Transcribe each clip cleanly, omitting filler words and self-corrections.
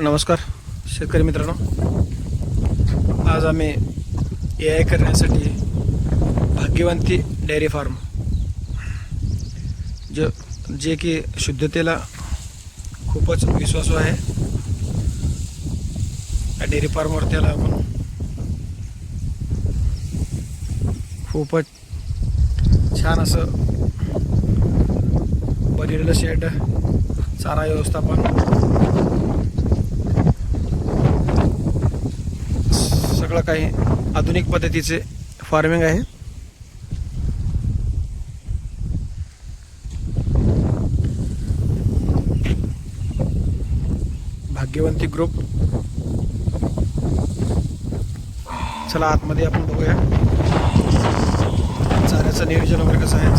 नमस्कार शेतकरी मित्रांनो, आज आम्ही AI करण्यासाठी भाग्यवंती डेअरी फार्म जे की शुद्धतेला खूपच विश्वासू आहे. या डेअरी फार्मवर त्याला आपण खूपच छान असं बनलेलं शेड, चारा व्यवस्थापन, सगळं काही आधुनिक पद्धतीचे फार्मिंग आहे. भाग्यवंती ग्रुप. चला आतमध्ये आपण बघूया चाऱ्याचं नियोजन वगैरे कसं आहे.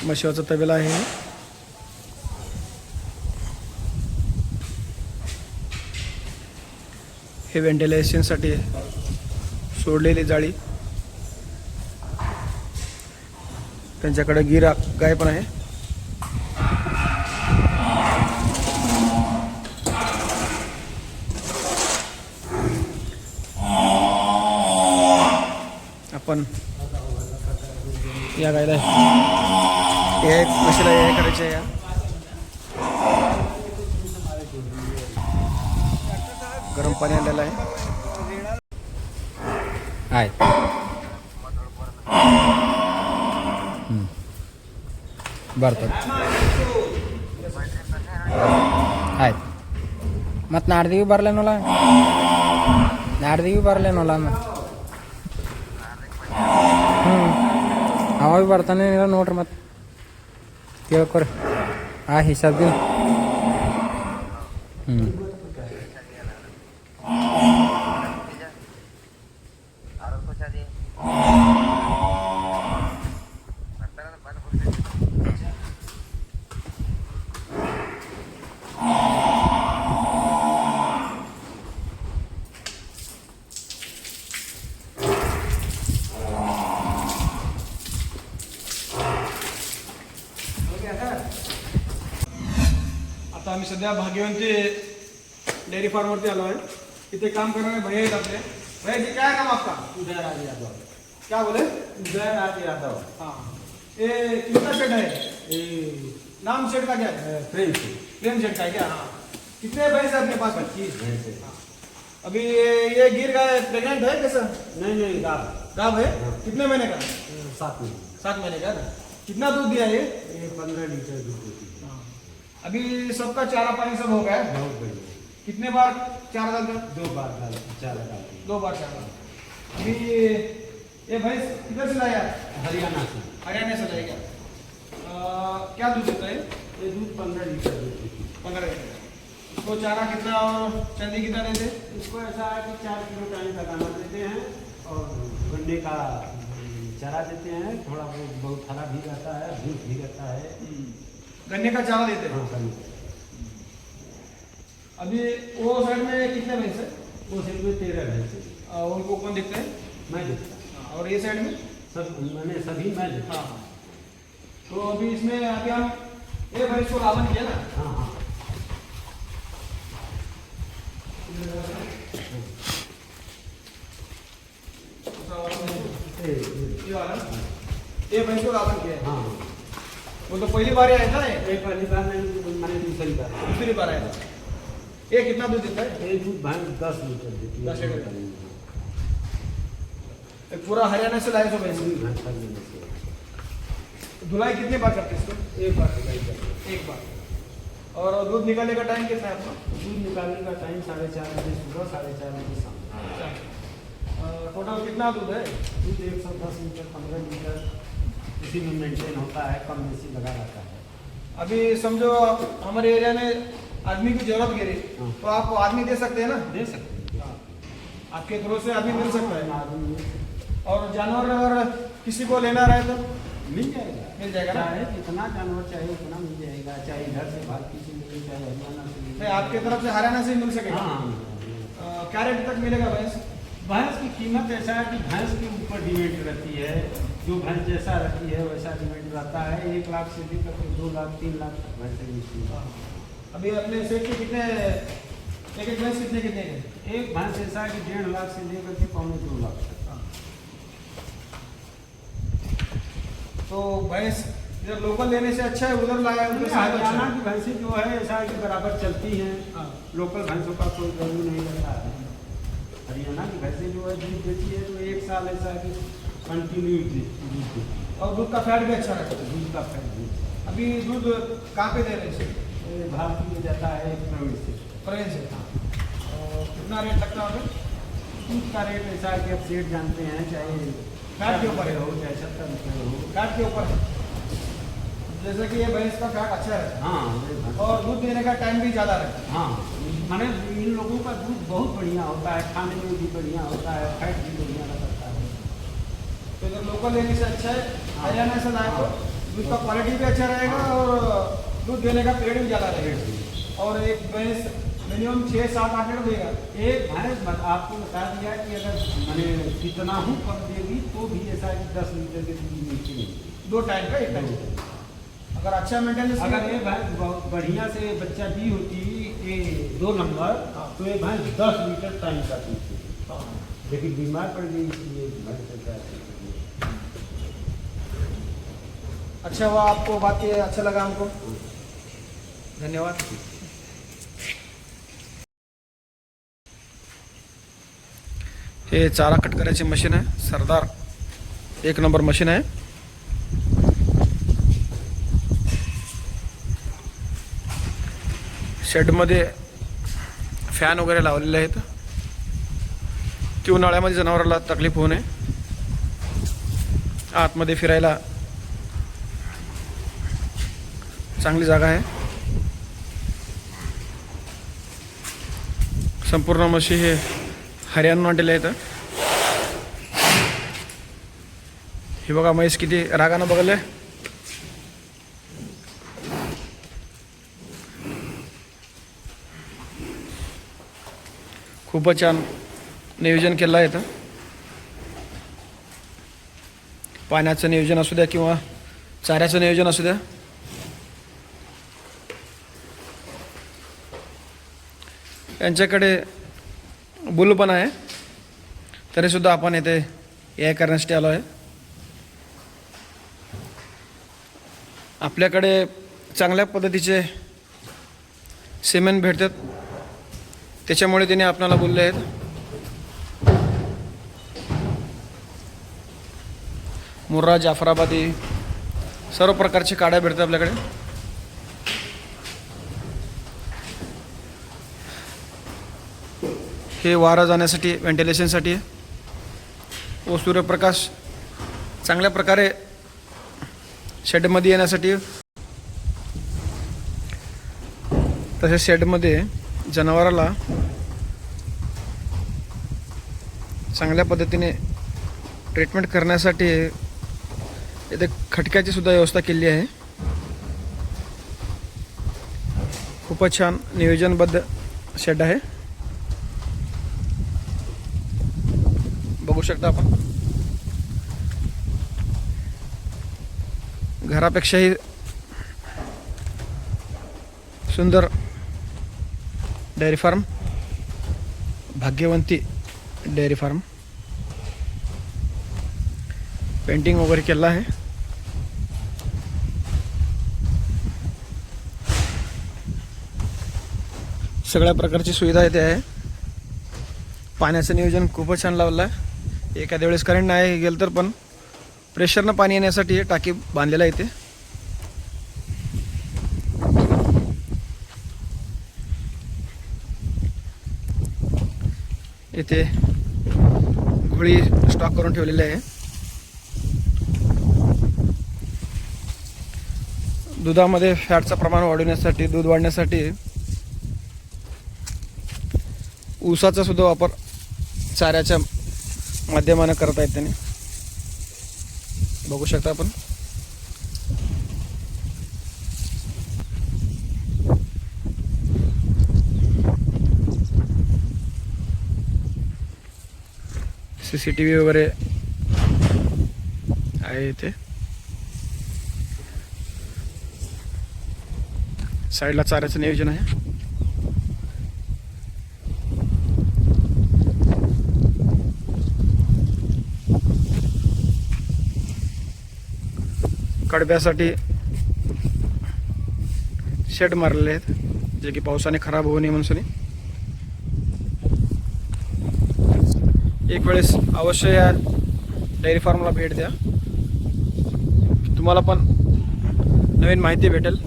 म्हशीचा तबेला आहे. हे व्हेंटिलेशनसाठी सोडलेली जाळी. त्यांच्याकडे गिर गाय पण आहे. आपण या गायला एक म्हशीला हे करायचे या गरम पाणी आणलेलं आहे. ಬರ್ತಾರೆ ಆಯ್ತು. ಮತ್ತು ನಾಡ್ದಿಗೆ ಬರಲೇನಲ್ಲ, ನಾಡ್ದಿಗೆ ಬರಲೇನಲ್ಲ ಅವ ಭೀ ಬರ್ತಾನೆ ಇಲ್ಲ ನೋಡ್ರಿ. ಮತ್ತು ಕೇಳ್ಕೊರಿ ಆ ಹಿಸಾಬ್ದಿ. आता आम्ही सध्या भाग्यवंती डेअरी फार्मवरती आलो आहे. इथे काम करणारे भैया आहेत आपले. भैया जी क्या नाम आपका? उदयराज यादव. क्या बोले? उदयराज यादव. हाँ, ये कितना शेड है? ये नाम शेड का क्या है? प्रेम प्रेम शेड का है क्या? हाँ. कितने भैंस है आपके पास? 25 भैंस है. अभी ये गिर गाय प्रेग्नेंट है कैसा? नहीं गाभ. गाभ है? हाँ. कितने महीने का? 7 में. 7 महीने का ना. कितना दूध दिया ये? ये 15 लीटर दूध देती है. हाँ. अभी सबका चारा पानी सब हो गया है? बहुत बढ़िया. कितने बार चारा डालते? 2 बार चारा डालती है. 2 बार चारा. अभी ये भैंस किधर से लाया? हरियाणा से. हरियाणा से लाया क्या? क्या दूध देता है? ये दूध 15 लीटर देती है. 15 लीटर. इसको चारा कितना और चंदी कितना देते? इसको ऐसा है कि 4 किलो टाइम का दाना देते हैं और गन्ने का चारा देते हैं. थोड़ा बहुत हरा भी रहता है, भूस भी रहता है. गन्ने का चारा देते हैं. हाँ, गन्ने. अभी वो साइड में कितने भैंस है? वो सिर्फ में 13 भैंस है. उनको कौन देखते हैं? मैं देखता. और ये साइड में? सब मैंने सभी मैं देखता. हाँ. तो अभी इसमें अभी हम ये भैंस को लावन किया ना. हाँ हाँ. ये वाला ये भैंस को लावन किया है. हाँ. वो तो पहली बार आया था ये. एक पहली बार नहीं, मैंने दूसरी बार. दूसरी बार आया था. ये कितना दूध देता है? ये दूध भैंस 10 लीटर देती है. 10 लीटर. पूरा हरियाणा से लाए थे भैंस. भैंस हरियाणा से. धुलाई कितने बार करते हैं इसको? एक बार धुलाई करते हैं. एक बार. और दूध निकालने का टाइम कितना है आपका? दूध निकालने का टाइम 4:30 बजे सुबह, 4:30 बजे शाम. टोटल कितना दूध है? दूध 110 लीटर 15 लीटर इसी में मेंटेन होता है. कम बेसी लगा रहता है. अभी समझो हमारे एरिया में आदमी की जरूरत गिरी हाँ. तो आप आदमी दे सकते हैं ना? दे सकते हैं. आपके थ्रू से आदमी मिल सकता है. आदमी और जानवर अगर किसी को लेना रहे तो मिल जाएगा. मिल जाएगा ना? चाहे जितना जानवर चाहिए उतना मिल जाएगा. चाहे इधर से भारती से मिले, चाहे हरियाणा से मिले. नहीं, आपके तरफ से हरियाणा से ही मिल सकेगा. हाँ. क्या रेट तक मिलेगा भैंस? भैंस की कीमत ऐसा है कि भैंस के ऊपर डिपेंड रहती है. जो भैंस जैसा रहती है वैसा डिमांड रहता है। 1 लाख से लेकर के 2 लाख 3 लाख तक भैंसें मिलती हैं। अभी अपने सेट के कितने एक भैंस कितने कितने के? एक भैंस ऐसा है कि 1.5 लाख से लेकर के 2 लाख तक। तो भैंस इधर लोकल लेने से अच्छा है उधर लाया उधर से अच्छा हरियाणा है? की भैंसें जो है ऐसा है कि बराबर चलती हैं। हाँ। लोकल भैंसों का कोई वैल्यू नहीं रहता है। हरियाणा की भैंसें जो है दूध देती है तो 1 साल ऐसा है कि कंटिन्यू दूध देती है। और दूध का फैट भी अच्छा रहता है। दूध का फैट अभी दूध कहाँ पे दे रहे हैं इसे? भारतीय में जाता है प्रवीण से। प्रेन से। और कितना रेट लगता है? दूध का रेट ऐसा है कि आप सेठ जानते हैं, चाहे फैट के ऊपर हो चाहे 70 रुपये हो। फैट के ऊपर है। जैसे कि ये भैंस का फैट अच्छा रहता हाँ ये है भैंस- और दूध देने का टाइम भी ज़्यादा रहता है। हाँ माने इन लोगों का दूध बहुत बढ़िया होता है, खाने में भी बढ़िया होता है, फैट भी बढ़िया रहता है। तो इधर लोकल लेने से अच्छा है हरियाणा से लाए तो दूध का क्वालिटी भी अच्छा रहेगा और दूध देने का पीरियड भी ज़्यादा रहेगा। और एक भैंस मिनिमम 6-7-8 लीटर देगा। एक भैंस आपको बता दिया कि अगर मैंने कितना हूँ कम देगी तो भी ऐसा है कि 10 लीटर के दूध नीचे नहीं। 2 टाइम का 1 टाइम। अगर अच्छा मेंटेनेंस अगर ये भैंस बहुत बढ़िया से बच्चा दी होती ये 2 नंबर तो ये भैंस 10 लीटर टाइम का पीती, लेकिन बीमार पड़ गई इसलिए भैंस ऐसा है। अच्छा हुआ आपको बात के अच्छा लगा हमको। धन्यवाद। हे चारा कट करायची मशीन आहे सरदार, 1 नंबर मशीन आहे। शेडमध्ये फॅन वगैरे लावलेले आहेत की उन्हाळ्यामध्ये जनावराला तकलीफ होऊ नये, आतमध्ये फिरायला चांगली जागा आहे। संपूर्ण म्हशी हे हरियाणा आणलेले आहेत। हे बघा म्हैस किती रागानं बघले। खूपच छान नियोजन केलं आहे इथं। पाण्याचं नियोजन असू द्या किंवा चाऱ्याचं नियोजन असू द्या, यांच्याकडे बुल पण आहे, तरीसुद्धा आपण इथे हे करण्यासाठी आलो आहे। आपल्याकडे चांगल्या पद्धतीचे सिमेंट भेटतात, त्याच्यामुळे त्यांनी आपल्याला बोलले आहेत। मुर्रा, जाफराबादी सर्व प्रकारचे काड्या भेटतात आपल्याकडे। हे वारा जाण्यासाठी व्हेंटिलेशनसाठी आहे व सूर्यप्रकाश चांगल्या प्रकारे शेडमध्ये येण्यासाठी। तसेच शेडमध्ये जनावराला चांगल्या पद्धतीने ट्रीटमेंट करण्यासाठी इथे खटक्याची सुद्धा व्यवस्था केली आहे। खूपच छान नियोजनबद्ध शेड आहे, बघू शकता आपण। घरापेक्षाही सुंदर dairy farm, Bhagyavanti dairy farm. Painting वगैरे केलं आहे। सगळ्या प्रकारची सुविधा इथे आहे। पाण्याचं नियोजन खूपच छान लावलं आहे। एखाद्या वेळेस करंट नाही गेलं तर पण प्रेशरनं पाणी येण्यासाठी टाकी बांधलेलं आहे इथे। इथे घोळी स्टॉक करून ठेवलेली आहे। दुधामध्ये फॅटचं प्रमाण वाढवण्यासाठी, दूध वाढण्यासाठी ऊसाचा सुद्धा वापर चाऱ्याच्या माध्यमाने करता येत त्यांनी, बघू शकता आपण। CCTV वगैरे आहे इथे. साईडला चाऱ्याचं नियोजन आहे. कडब्यासाठी शेड मारलेले आहेत जे की पावसाने खराब होऊ नये म्हणून. एक वेळेस अवश्य या डेअरी फार्मला भेट द्या, तुम्हाला पण नवीन माहिती भेटेल.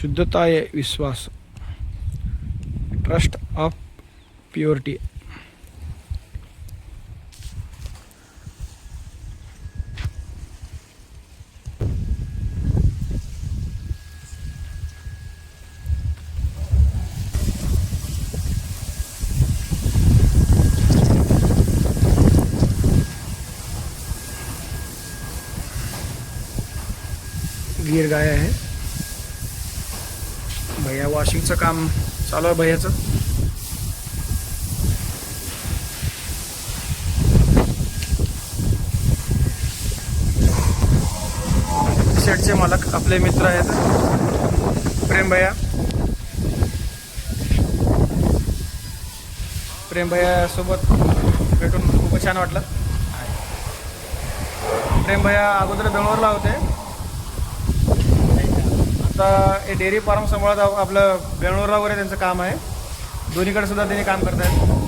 शुद्धता आहे विश्वास, ट्रस्ट ऑफ प्युरिटी. गिर गाय आहे. भैया वॉशिंगचं काम चालू आहे भैयाचं. शेडचे मालक आपले मित्र आहेत प्रेम भैया. प्रेम भैया सोबत भेटून खूप छान वाटलं. प्रेम भैया अगोदर बेंगलोरला होते, आता हे डेअरी फार्म सांभाळत आपलं बेंगलोरला वगैरे त्यांचं काम आहे. दोन्हीकडे सुद्धा त्यांनी काम करत आहेत.